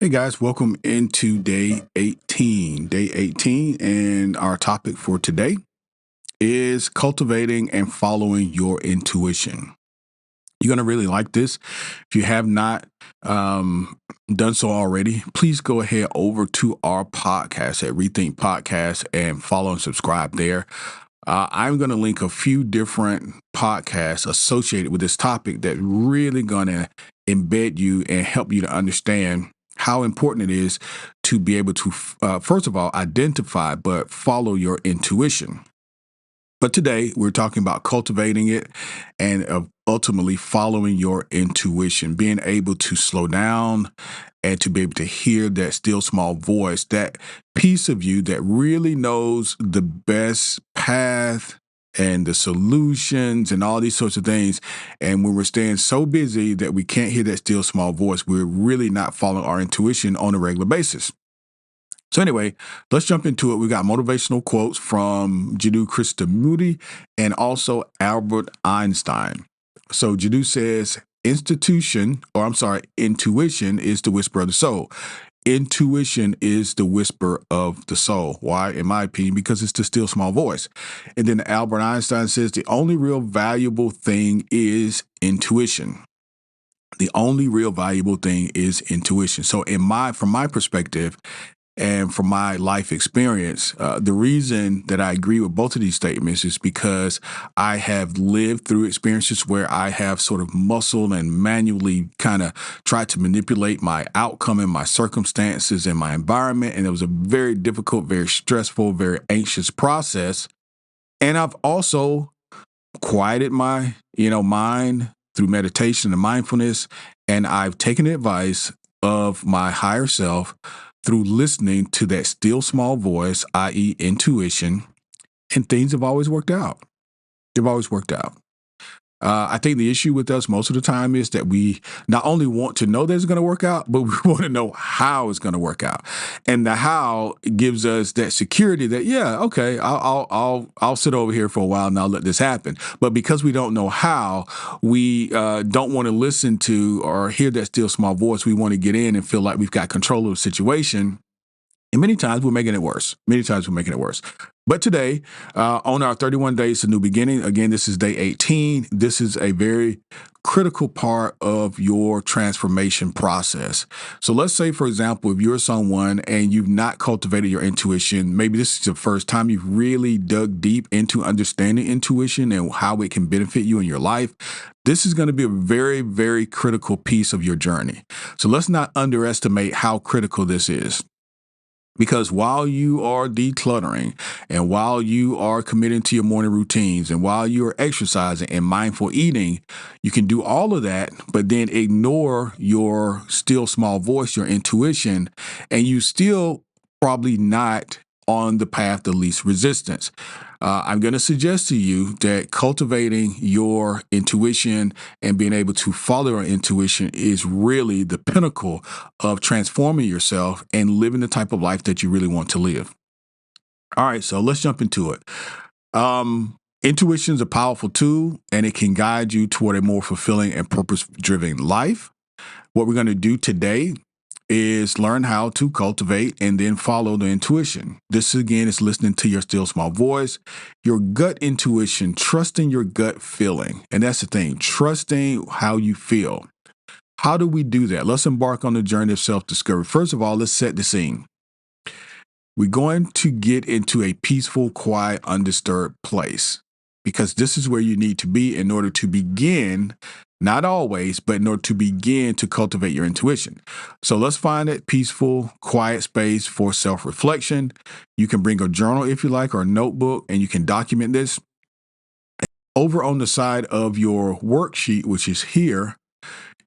Hey guys, welcome into day 18. Day 18, and our topic for today is cultivating and following your intuition. You're going to really like this. If you have not done so already, please go ahead over to our podcast at ReThink Podcast and follow and subscribe there. I'm going to link a few different podcasts associated with this topic that really going to embed you and help you to understand how important it is to be able to, first of all, identify but follow your intuition. But today we're talking about cultivating it and ultimately following your intuition, being able to slow down and to be able to hear that still small voice, that piece of you that really knows the best path and the solutions and all these sorts of things. And when we're staying so busy that we can't hear that still small voice, we're really not following our intuition on a regular basis. So anyway, let's jump into it. We got motivational quotes from Jiddu Krishnamurti and also Albert Einstein. So Jiddu says, intuition is the whisper of the soul. Intuition is the whisper of the soul. Why? In my opinion, because it's the still small voice. And then Albert Einstein says the only real valuable thing is intuition. The only real valuable thing is intuition. So from my perspective, and from my life experience, the reason that I agree with both of these statements is because I have lived through experiences where I have sort of muscled and manually kind of tried to manipulate my outcome and my circumstances and my environment. And it was a very difficult, very stressful, very anxious process. And I've also quieted my, mind through meditation and mindfulness. And I've taken advice of my higher self through listening to that still small voice, i.e. intuition, and things have always worked out. They've always worked out. I think the issue with us most of the time is that we not only want to know that it's going to work out, but we want to know how it's going to work out. And the how gives us that security that, yeah, okay, I'll sit over here for a while and I'll let this happen. But because we don't know how, we don't want to listen to or hear that still small voice. We want to get in and feel like we've got control of the situation. And many times we're making it worse. But today, on our 31 Days to New Beginning, again, this is day 18. This is a very critical part of your transformation process. So let's say, for example, if you're someone and you've not cultivated your intuition, maybe this is the first time you've really dug deep into understanding intuition and how it can benefit you in your life. This is going to be a very, very critical piece of your journey. So let's not underestimate how critical this is. Because while you are decluttering and while you are committing to your morning routines and while you are exercising and mindful eating, you can do all of that, but then ignore your still small voice, your intuition, and you still probably not on the path of least resistance. I'm going to suggest to you that cultivating your intuition and being able to follow your intuition is really the pinnacle of transforming yourself and living the type of life that you really want to live. All right, so let's jump into it. Intuition is a powerful tool and it can guide you toward a more fulfilling and purpose-driven life. What we're going to do today is learn how to cultivate and then follow the intuition. This again is listening to your still small voice, your gut intuition, trusting your gut feeling. And that's the thing, trusting how you feel. How do we do that? Let's embark on the journey of self-discovery. First of all, let's set the scene. We're going to get into a peaceful, quiet, undisturbed place because this is where you need to be in order to begin. Not always, but in order to begin to cultivate your intuition. So let's find a peaceful, quiet space for self-reflection. You can bring a journal if you like or a notebook, and you can document this. Over on the side of your worksheet, which is here,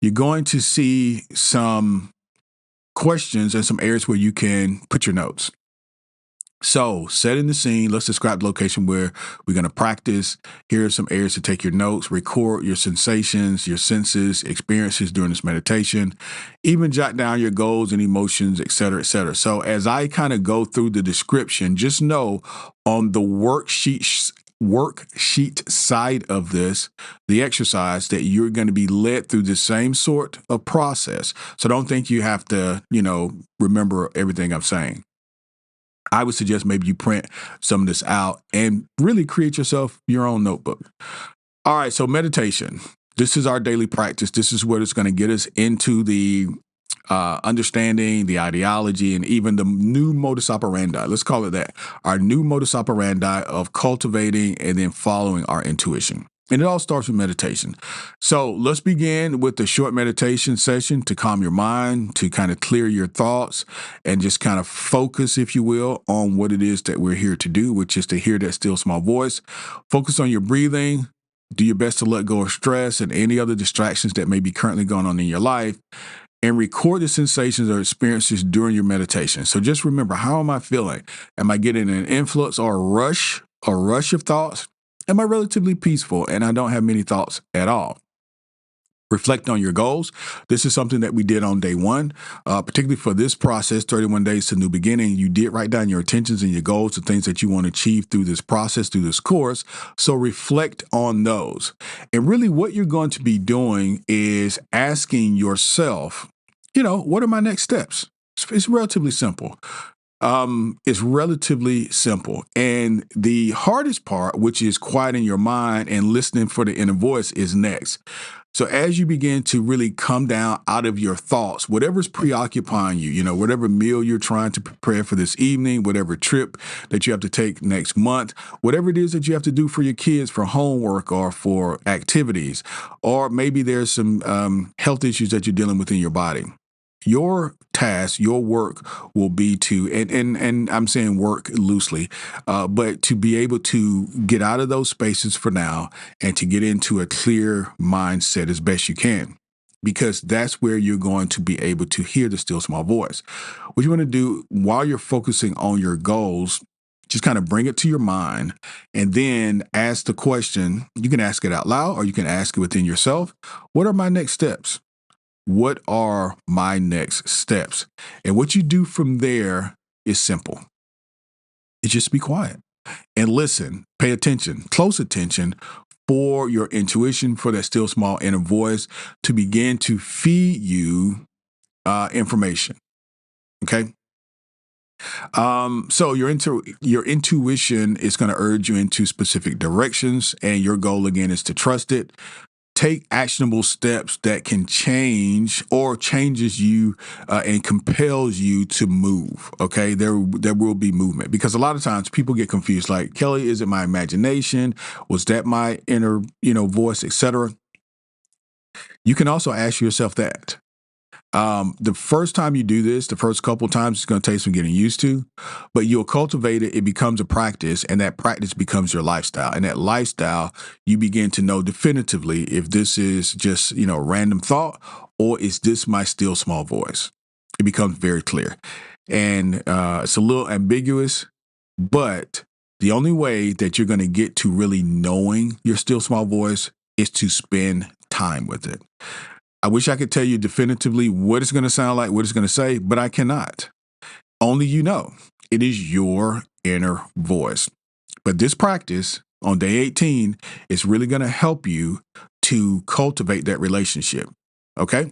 you're going to see some questions and some areas where you can put your notes. So, setting the scene, let's describe the location where we're going to practice. Here are some areas to take your notes, record your sensations, your senses, experiences during this meditation, even jot down your goals and emotions, et cetera, et cetera. So, as I kind of go through the description, just know on the worksheet worksheet side of this, the exercise, that you're going to be led through the same sort of process. So don't think you have to, remember everything I'm saying. I would suggest maybe you print some of this out and really create yourself your own notebook. All right, so meditation. This is our daily practice. This is what it's going to get us into the understanding, the ideology, and even the new modus operandi. Let's call it that. Our new modus operandi of cultivating and then following our intuition. And it all starts with meditation. So let's begin with a short meditation session to calm your mind, to kind of clear your thoughts, and just kind of focus, if you will, on what it is that we're here to do, which is to hear that still small voice. Focus on your breathing. Do your best to let go of stress and any other distractions that may be currently going on in your life, and record the sensations or experiences during your meditation. So just remember, how am I feeling? Am I getting an influx or a rush of thoughts? Am I relatively peaceful and I don't have many thoughts at all? Reflect on your goals. This is something that we did on day one, particularly for this process, 31 days to new beginning. You did write down your intentions and your goals, the things that you want to achieve through this process, through this course. So reflect on those. And really what you're going to be doing is asking yourself, what are my next steps? It's relatively simple. And the hardest part, which is quieting your mind and listening for the inner voice, is next. So as you begin to really come down out of your thoughts, whatever's preoccupying you, whatever meal you're trying to prepare for this evening, whatever trip that you have to take next month, whatever it is that you have to do for your kids, for homework or for activities, or maybe there's some health issues that you're dealing with in your body. Your task, your work will be to, and I'm saying work loosely, but to be able to get out of those spaces for now and to get into a clear mindset as best you can, because that's where you're going to be able to hear the still small voice. What you want to do while you're focusing on your goals, just kind of bring it to your mind and then ask the question. You can ask it out loud or you can ask it within yourself. What are my next steps? What are my next steps? And what you do from there is simple. It's just be quiet and listen, pay attention, close attention for your intuition, for that still small inner voice to begin to feed you information. Okay. So your intuition is going to urge you into specific directions, and your goal again is to trust it. Take actionable steps that can change or changes you and compels you to move. Okay, there will be movement, because a lot of times people get confused. Like, Kelly, is it my imagination? Was that my inner, voice, etc.? You can also ask yourself that. The first time you do this, the first couple of times, it's going to take some getting used to, but you'll cultivate it. It becomes a practice, and that practice becomes your lifestyle. And that lifestyle, you begin to know definitively if this is just, random thought, or is this my still small voice? It becomes very clear. And it's a little ambiguous, but the only way that you're going to get to really knowing your still small voice is to spend time with it. I wish I could tell you definitively what it's going to sound like, what it's going to say, but I cannot. Only you know. It is your inner voice. But this practice on day 18 is really going to help you to cultivate that relationship. Okay?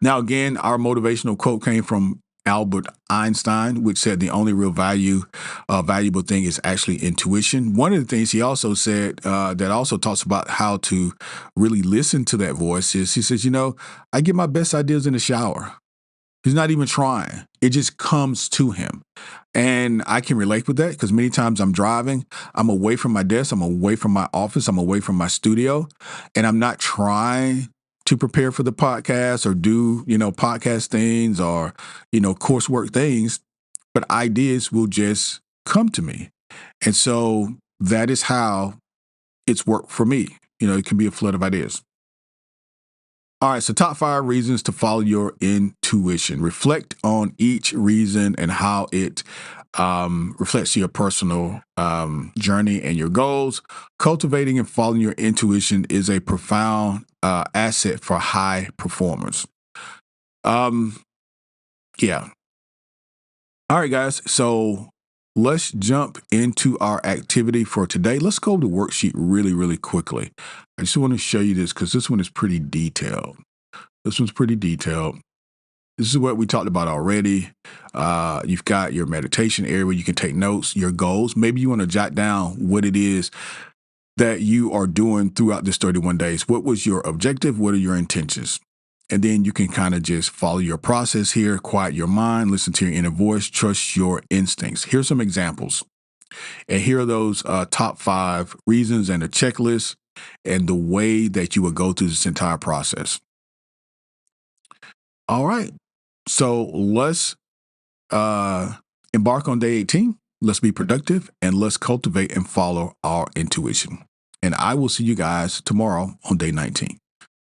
Now, again, our motivational quote came from Albert Einstein, which said the only real valuable thing is actually intuition. One of the things he also said that also talks about how to really listen to that voice is, he says, I get my best ideas in the shower. He's not even trying. It just comes to him. And I can relate with that, because many times I'm driving, I'm away from my desk, I'm away from my office, I'm away from my studio, and I'm not trying to prepare for the podcast or do, podcast things or, coursework things, but ideas will just come to me. And so that is how it's worked for me. It can be a flood of ideas. All right, so top 5 reasons to follow your intuition. Reflect on each reason and how it reflects your personal journey and your goals. Cultivating and following your intuition is a profound asset for high performers. Yeah. All right, guys. So let's jump into our activity for today. Let's go to the worksheet really, really quickly. I just want to show you this because this one is pretty detailed. This one's pretty detailed. This is what we talked about already. You've got your meditation area where you can take notes, your goals. Maybe you want to jot down what it is that you are doing throughout this 31 days. What was your objective? What are your intentions? And then you can kind of just follow your process here, quiet your mind, listen to your inner voice, trust your instincts. Here's some examples. And here are those top 5 reasons and a checklist and the way that you would go through this entire process. All right. So let's embark on day 18. Let's be productive and let's cultivate and follow our intuition. And I will see you guys tomorrow on day 19.